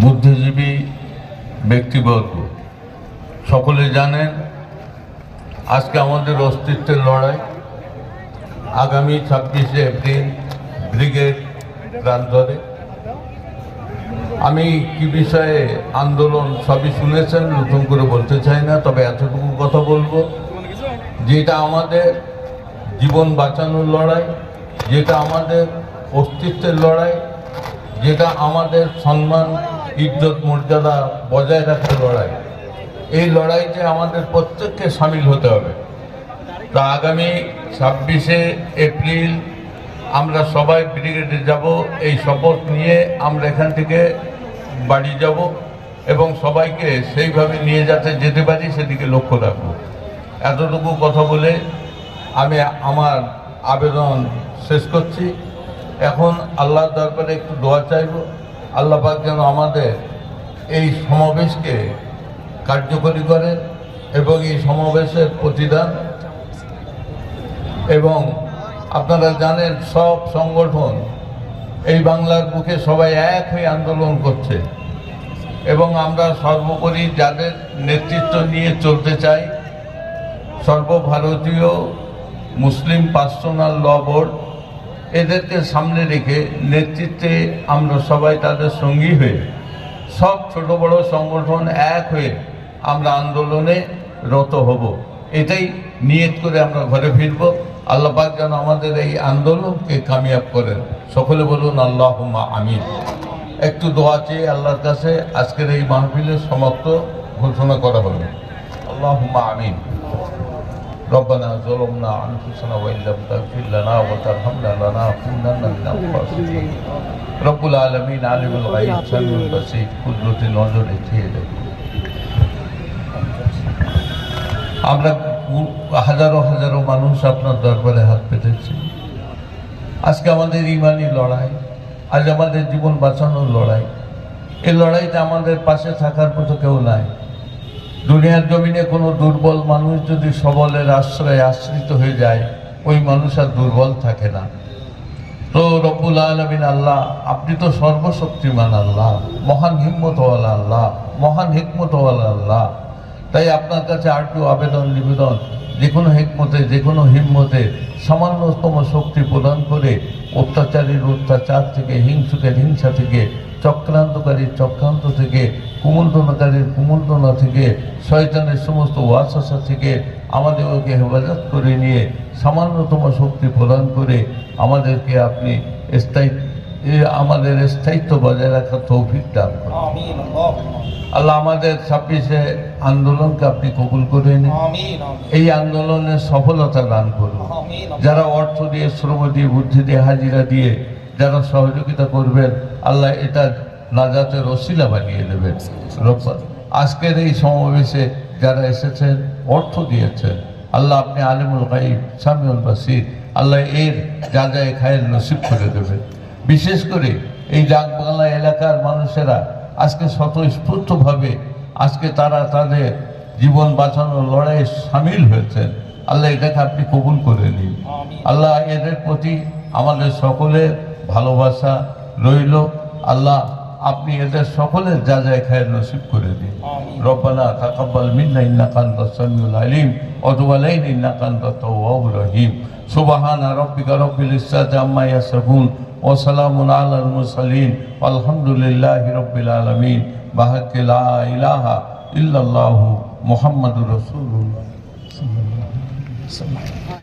বুদ্ধিজীবী ব্যক্তিবর্গ সকলে জানেন আজকে আমাদের অস্তিত্বের লড়াই। আগামী 26শে এপ্রিল ব্রিগেড প্রান্তরে আমি কি বিষয়ে আন্দোলন সবই শুনেছেন, নতুন করে বলতে চাই না, তবে এতটুকু কথা বলবো যেটা আমাদের জীবন বাঁচানোর লড়াই, যেটা আমাদের অস্তিত্বের লড়াই, যেটা আমাদের সম্মান ইজ্জত মর্যাদা বজায় রাখার লড়াই। এই লড়াইতে আমাদের প্রত্যেককে সামিল হতে হবে। তা আগামী 26শে এপ্রিল আমরা সবাই ব্রিগেডে যাব, এই শপথ নিয়ে আমরা এখান থেকে বাড়ি যাব এবং সবাইকে সেইভাবে নিয়ে যেতে পারি সেদিকে লক্ষ্য রাখব। এতটুকু কথা বলে আমি আমার আবেদন শেষ করছি। এখন আল্লাহর দরবারে একটু দোয়া চাইব, আল্লাহ পাক যেন আমাদের এই সমাবেশকে কার্যকরী করেন এবং এই সমাবেশের প্রতিদান, এবং আপনারা জানেন সব সংগঠন এই বাংলার বুকে সবাই এক হয়ে আন্দোলন করছে এবং আমরা সর্বোপরি যাদের নেতৃত্ব নিয়ে চলতে চাই, সর্বভারতীয় মুসলিম পার্সোনাল ল বোর্ড, এদেরকে সামনে রেখে নেতৃত্বে আমরা সবাই তাদের সঙ্গী হয়ে সব ছোট বড় সংগঠন এক হয়ে আমরা আন্দোলনে রত হব। এটাই নিয়ত করে আমরা ঘরে ফিরব। আল্লাহ পাক যেন আমাদের এই আন্দোলনকে কামিয়াব করেন। সকলে বলুন আল্লাহুম্মা আমিন। একটু দোয়া চেয়ে আল্লাহর কাছে আজকের এই মাহফিলের সমাপ্ত ঘোষণা করা হলো। আল্লাহুম্মা আমিন। রব্বানা যালামনা আনফুসানা ওয়া ইল্লাম তাগফির লানা ওয়া তারহামনা লানাকুনান্না মিনাল খাসিরিন। রব্বুল আলামিন আলিমুল গায়ব সামিউল বাসীর কুদরতি নজরে চেয়ে দেখুন। আমরা হাজারো হাজারো মানুষ আপনার দরবারে হাত পেতেছি। আজকে আমাদের ইমানি লড়াই, আজ আমাদের জীবন বাঁচানোর লড়াই। এই লড়াইতে আমাদের পাশে থাকার মতো কেউ নাই। দুনিয়ার জমিনে কোনো দুর্বল মানুষ যদি সবলের আশ্রয়ে আশ্রিত হয়ে যায়, ওই মানুষ আর দুর্বল থাকে না। তো রব্বুল আলামিন আল্লাহ, আপনি তো সর্বশক্তিমান আল্লাহ, মহান হিম্মতওয়ালা আল্লাহ, মহান হিকমতওয়ালা আল্লাহ। তাই আপনার কাছে আরেকটু আবেদন নিবেদন, যে কোনো হিকমতে, যে কোনো হিম্মতে সামান্যতম শক্তি প্রদান করে অত্যাচারীর অত্যাচার থেকে, হিংসুকের হিংসা থেকে, চক্রান্তকারীর চক্রান্ত থেকে, কুমন্ত্রণাকারীর কুমন্ত্রণা থেকে, শয়তানের সমস্ত ওয়াসওয়াসা থেকে আমাদেরকে হেফাজত করে নিয়ে সামান্যতম শক্তি প্রদান করে আমাদেরকে আপনি আমাদের স্থায়িত্ব বজায় রাখার তৌফিক দান করুন। আল্লাহ আমাদের 26শে আন্দোলনকে আপনি কবুল করে নিন। এই আন্দোলনের সফলতা দান করুন। যারা অর্থ দিয়ে, শ্রম দিয়ে, বুদ্ধি দিয়ে, হাজিরা দিয়ে যারা সহযোগিতা করবেন, আল্লাহ এটা নাজাতের ওসিলা বানিয়ে দেবেন। আজকের এই সমাবেশে যারা এসেছেন, অর্থ দিয়েছেন, আল্লাহ আপনি আলিমুল গায়ব সামিউল বাসীর, আল্লাহ এর যা যায় খায়ের নসিব করে দেবেন। বিশেষ করে এই ডাকবাংলা এলাকার মানুষেরা আজকে স্বতঃস্ফূর্তভাবে আজকে তারা তাদের জীবন বাঁচানোর লড়াইয়ে সামিল হয়েছেন। আল্লাহ এটাকে আপনি কবুল করে নিন। আল্লাহ এদের প্রতি আমাদের সকলের ভালোবাসা রইল। আল্লাহ আপনি এদের সকলের যা যায় খায়ের নসিব করে দিন। রব্বানা তাকাব্বাল মিন্না ইন্নাকা আনতাস সামিউল আলিম ওয়া তুব আলাইনা ইন্নাকা আনতাত তাওয়াবুর রহিম। সুবহানা রাব্বিকা রাব্বিল ইজ্জাতি আম্মা ইয়াসিফুন ওয়া সালামুন আলাল মুরসালিন আলহামদুলিল্লাহি রাব্বিল আলামিন। বিহাক্কি লা ইলাহা ইল্লাল্লাহু মুহাম্মাদুর রাসূলুল্লাহ।